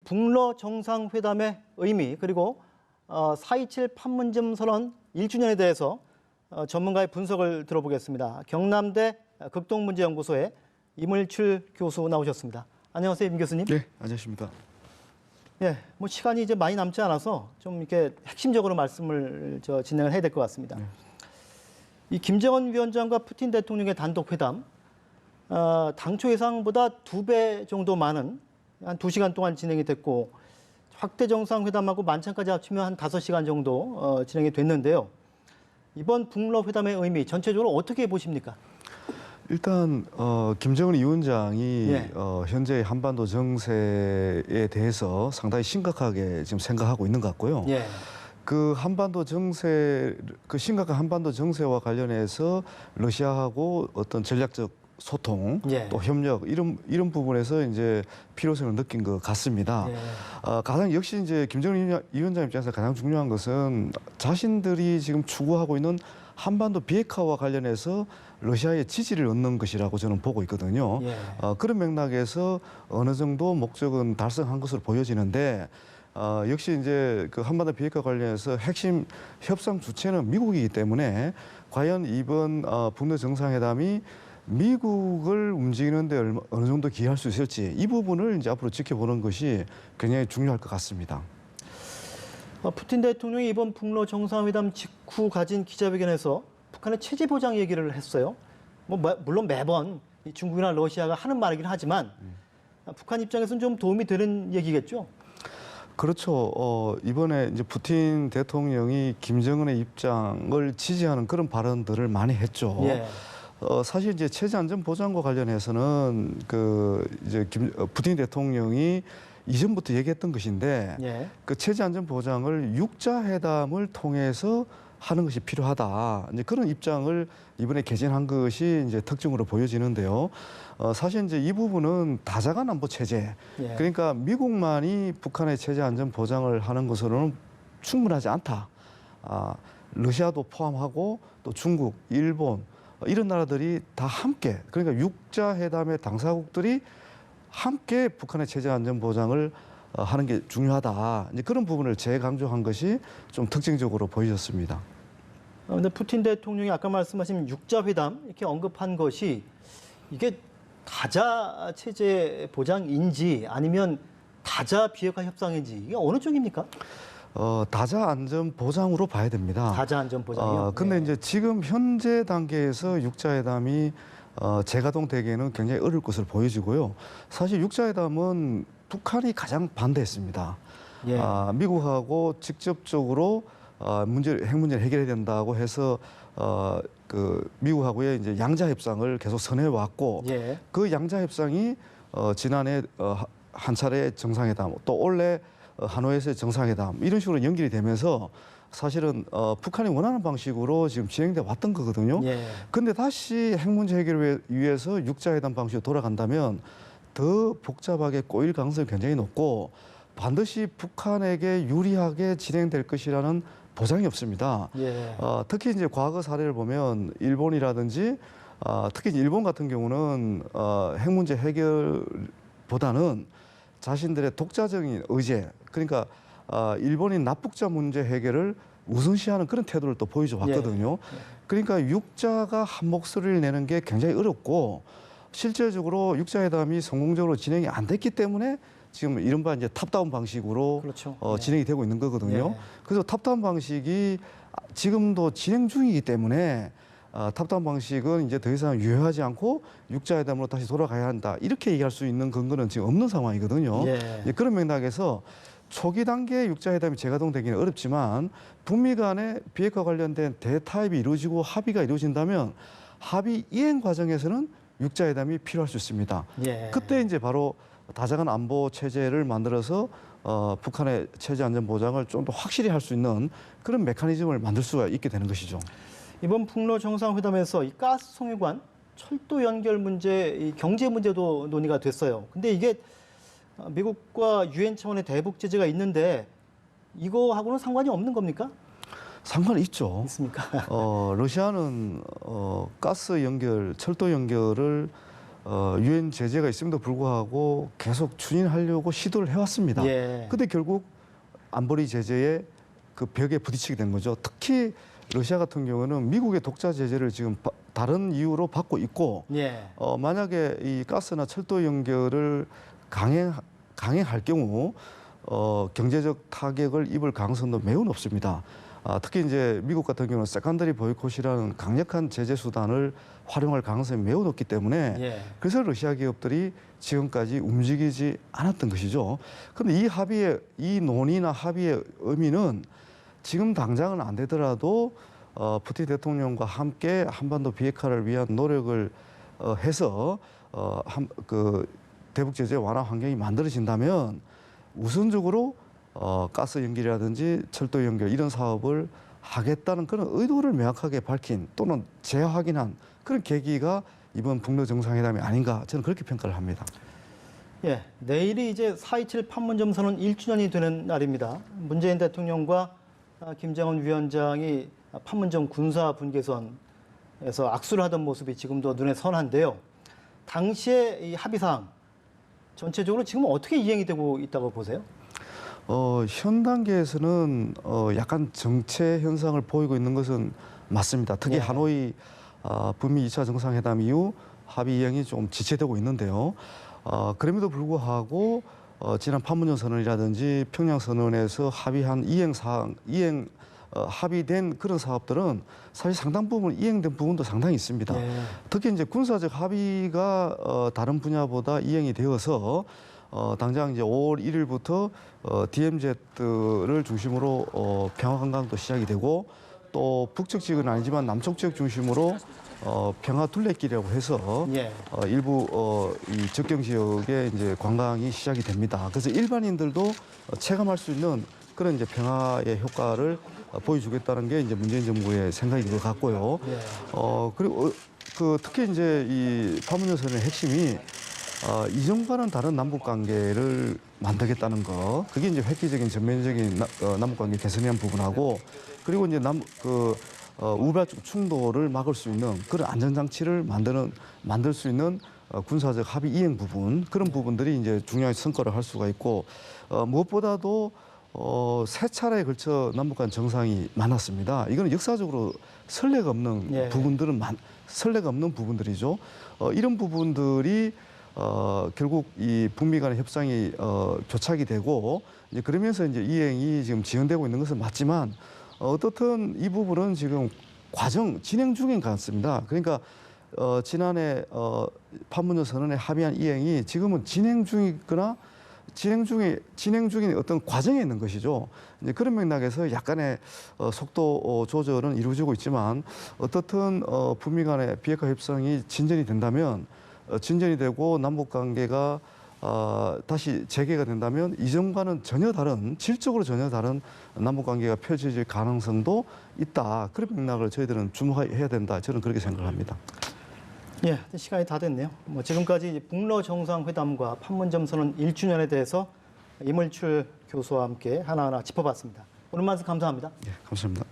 북러 정상회담의 의미 그리고 4.27 판문점 선언 1주년에 대해서 전문가의 분석을 들어보겠습니다. 경남대 극동문제연구소의 임을출 교수 나오셨습니다. 안녕하세요, 임 교수님. 네, 안녕하십니까. 예, 뭐 시간이 이제 많이 남지 않아서 좀 이렇게 핵심적으로 말씀을 진행을 해야 될 것 같습니다. 네. 이 김정은 위원장과 푸틴 대통령의 단독 회담, 당초 예상보다 2배 정도 많은 한 2시간 동안 진행이 됐고 확대 정상회담하고 만찬까지 합치면 한 5시간 정도 진행이 됐는데요. 이번 북러 회담의 의미 전체적으로 어떻게 보십니까? 일단 김정은 위원장이 예. 현재 한반도 정세에 대해서 상당히 심각하게 지금 생각하고 있는 것 같고요. 예. 그 심각한 한반도 정세와 관련해서 러시아하고 어떤 전략적 소통, 예. 또 협력 이런 부분에서 이제 필요성을 느낀 것 같습니다. 예. 가장 역시 이제 김정은 위원장 입장에서 가장 중요한 것은 자신들이 지금 추구하고 있는 한반도 비핵화와 관련해서 러시아의 지지를 얻는 것이라고 저는 보고 있거든요. 예. 그런 맥락에서 어느 정도 목적은 달성한 것으로 보여지는데 역시 이제 그 한반도 비핵화 관련해서 핵심 협상 주체는 미국이기 때문에 과연 이번 북러 정상회담이 미국을 움직이는 데 어느 정도 기여할 수 있을지 이 부분을 이제 앞으로 지켜보는 것이 굉장히 중요할 것 같습니다. 푸틴 대통령이 이번 북러 정상회담 직후 가진 기자회견에서 북한의 체제 보장 얘기를 했어요. 물론 매번 중국이나 러시아가 하는 말이긴 하지만 북한 입장에서는 좀 도움이 되는 얘기겠죠. 그렇죠. 이번에 이제 푸틴 대통령이 김정은의 입장을 지지하는 그런 발언들을 많이 했죠. 예. 사실 이제 체제 안전 보장과 관련해서는 푸틴 대통령이 이전부터 얘기했던 것인데 예. 그 체제 안전 보장을 육자회담을 통해서 하는 것이 필요하다. 이제 그런 입장을 이번에 개진한 것이 이제 특징으로 보여지는데요. 사실 이제 이 부분은 다자간 안보 체제. 예. 그러니까 미국만이 북한의 체제 안전 보장을 하는 것으로는 충분하지 않다. 러시아도 포함하고 또 중국, 일본 이런 나라들이 다 함께 그러니까 육자회담의 당사국들이 함께 북한의 체제 안전 보장을 하는 게 중요하다. 이제 그런 부분을 재강조한 것이 좀 특징적으로 보여졌습니다. 그런데 푸틴 대통령이 아까 말씀하신 육자회담 이렇게 언급한 것이 이게 다자 체제 보장인지 아니면 다자 비핵화 협상인지 이게 어느 쪽입니까? 다자 안전 보장으로 봐야 됩니다. 다자 안전 보장이요. 근데 네. 이제 지금 현재 단계에서 육자회담이 재가동되기에는 굉장히 어려울 것으로 보여지고요. 사실 육자회담은 북한이 가장 반대했습니다. 예. 미국하고 직접적으로 핵 문제를 해결해야 된다고 해서 미국하고의 이제 양자 협상을 계속 선회해 왔고 예. 그 양자 협상이 지난해 한 차례 정상회담 또 올해 하노이에서의 정상회담 이런 식으로 연결이 되면서 사실은 북한이 원하는 방식으로 지금 진행돼 왔던 거거든요. 그런데 다시 핵 문제 해결을 위해서 육자회담 방식으로 돌아간다면 더 복잡하게 꼬일 가능성이 굉장히 높고 반드시 북한에게 유리하게 진행될 것이라는 보장이 없습니다. 예. 특히 이제 과거 사례를 보면 일본이라든지 특히 일본 같은 경우는 핵 문제 해결보다는 자신들의 독자적인 의제 그러니까 일본인 납북자 문제 해결을 우선시하는 그런 태도를 또 보여줘 왔거든요. 예. 그러니까 육자가 한 목소리를 내는 게 굉장히 어렵고 실제적으로 육자회담이 성공적으로 진행이 안 됐기 때문에 지금 이른바 이제 탑다운 방식으로 그렇죠. 진행이 되고 있는 거거든요. 예. 그래서 탑다운 방식이 지금도 진행 중이기 때문에 탑다운 방식은 이제 더 이상 유효하지 않고 육자회담으로 다시 돌아가야 한다. 이렇게 얘기할 수 있는 근거는 지금 없는 상황이거든요. 예. 그런 맥락에서 초기 단계에 육자회담이 재가동되기는 어렵지만 북미 간의 비핵화 관련된 대타협이 이루어지고 합의가 이루어진다면 합의 이행 과정에서는 육자회담이 필요할 수 있습니다. 예. 그때 이제 바로 다자간 안보 체제를 만들어서 북한의 체제 안전 보장을 좀 더 확실히 할 수 있는 그런 메커니즘을 만들 수가 있게 되는 것이죠. 이번 북러 정상회담에서 이 가스 송유관 철도 연결 문제, 이 경제 문제도 논의가 됐어요. 근데 이게 미국과 유엔 차원의 대북 제재가 있는데 이거하고는 상관이 없는 겁니까? 상관이 있죠. 있습니까? 러시아는 가스 연결, 철도 연결을 유엔 제재가 있음에도 불구하고 계속 추진하려고 시도를 해왔습니다. 예. 근데 결국 안보리 제재에 그 벽에 부딪히게 된 거죠. 특히 러시아 같은 경우는 미국의 독자 제재를 지금 다른 이유로 받고 있고 예. 만약에 이 가스나 철도 연결을 강행할 경우 경제적 타격을 입을 가능성도 매우 높습니다. 특히 이제 미국 같은 경우는 세컨더리 보이콧이라는 강력한 제재 수단을 활용할 가능성이 매우 높기 때문에 예. 그래서 러시아 기업들이 지금까지 움직이지 않았던 것이죠. 그런데 이 합의의 이 논의나 합의의 의미는 지금 당장은 안 되더라도 푸틴 대통령과 함께 한반도 비핵화를 위한 노력을 해서 그 대북 제재 완화 환경이 만들어진다면 우선적으로 가스 연결이라든지 철도 연결 이런 사업을 하겠다는 그런 의도를 명확하게 밝힌 또는 재확인한 그런 계기가 이번 북러 정상회담이 아닌가 저는 그렇게 평가를 합니다. 예, 내일이 이제 4.27 판문점 선언 1주년이 되는 날입니다. 문재인 대통령과 김정은 위원장이 판문점 군사 분계선에서 악수를 하던 모습이 지금도 눈에 선한데요. 당시의 이 합의사항 전체적으로 지금 어떻게 이행이 되고 있다고 보세요? 현 단계에서는 약간 정체 현상을 보이고 있는 것은 맞습니다. 특히 예. 하노이 북미 2차 정상회담 이후 합의 이행이 좀 지체되고 있는데요. 그럼에도 불구하고 지난 판문점 선언이라든지 평양 선언에서 합의한 합의된 그런 사업들은 사실 상당 부분 이행된 부분도 상당히 있습니다. 예. 특히 이제 군사적 합의가 다른 분야보다 이행이 되어서 당장 이제 5월 1일부터 DMZ를 중심으로 평화 관광도 시작이 되고 또 북측 지역은 아니지만 남쪽 지역 중심으로 평화 둘레길이라고 해서 예. 일부 이 접경 지역에 이제 관광이 시작이 됩니다. 그래서 일반인들도 체감할 수 있는 그런 이제 평화의 효과를 보여주겠다는 게 이제 문재인 정부의 생각인 것 같고요. 예. 그리고 특히 이제 이 판문점 선언의 핵심이 이전과는 다른 남북 관계를 만들겠다는 거. 그게 이제 획기적인 전면적인 남북 관계 개선에 대한 부분하고 그리고 이제 우발적 충돌을 막을 수 있는 그런 안전장치를 만들 수 있는 군사적 합의 이행 부분 그런 부분들이 이제 중요한 성과를 할 수가 있고 무엇보다도 세 차례에 걸쳐 남북 간 정상이 많았습니다. 이거는 역사적으로 선례가 없는 예. 선례가 없는 부분들이죠. 이런 부분들이 결국 이 북미 간의 협상이 교착이 되고 이제 그러면서 이제 이행이 지금 지연되고 있는 것은 맞지만 어떻든 이 부분은 지금 진행 중인 것 같습니다. 그러니까 지난해 판문점 선언에 합의한 이행이 지금은 진행 중인 어떤 과정에 있는 것이죠. 이제 그런 맥락에서 약간의 속도 조절은 이루어지고 있지만 어떻든 북미 간의 비핵화 협상이 진전이 된다면 진전이 되고 남북 관계가 다시 재개가 된다면 이전과는 질적으로 전혀 다른 남북 관계가 펼쳐질 가능성도 있다. 그런 맥락을 저희들은 주목해야 된다. 저는 그렇게 생각합니다. 예, 시간이 다 됐네요. 지금까지 북러 정상회담과 판문점 선언 1주년에 대해서 이물출 교수와 함께 하나하나 짚어봤습니다. 오늘 말씀 감사합니다. 예, 감사합니다.